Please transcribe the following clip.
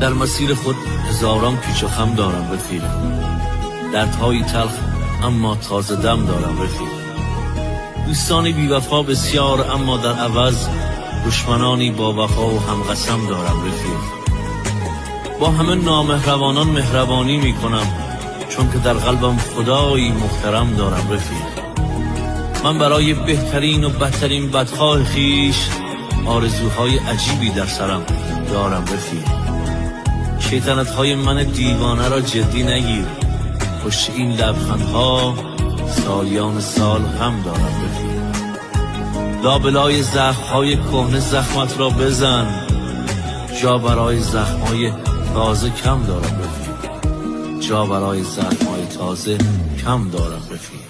در مسیر خود هزاران پیچ و خم دارم رفیق، دردهای تلخ اما تازه دم دارم رفیق. دوستانی بی وفا بسیار، اما در عوض دشمنانی با وفا و هم قسم دارم رفیق. با همه نامهربانان مهربانی می کنم، چون که در قلبم خدایی محترم دارم رفیق. من برای بهترین و بدترین بدخواه خیش آرزوهای عجیبی در سرم دارم رفیق. شیطنتهای من دیوانه را جدی نگیر، پشت این لبخندها سالیان سال هم دارم رفیق. لابلای زخمهای کهنه زخمت را بزن، جا برای زخمهای تازه کم دارم رفیق، جا برای زخمهای تازه کم دارم رفیق.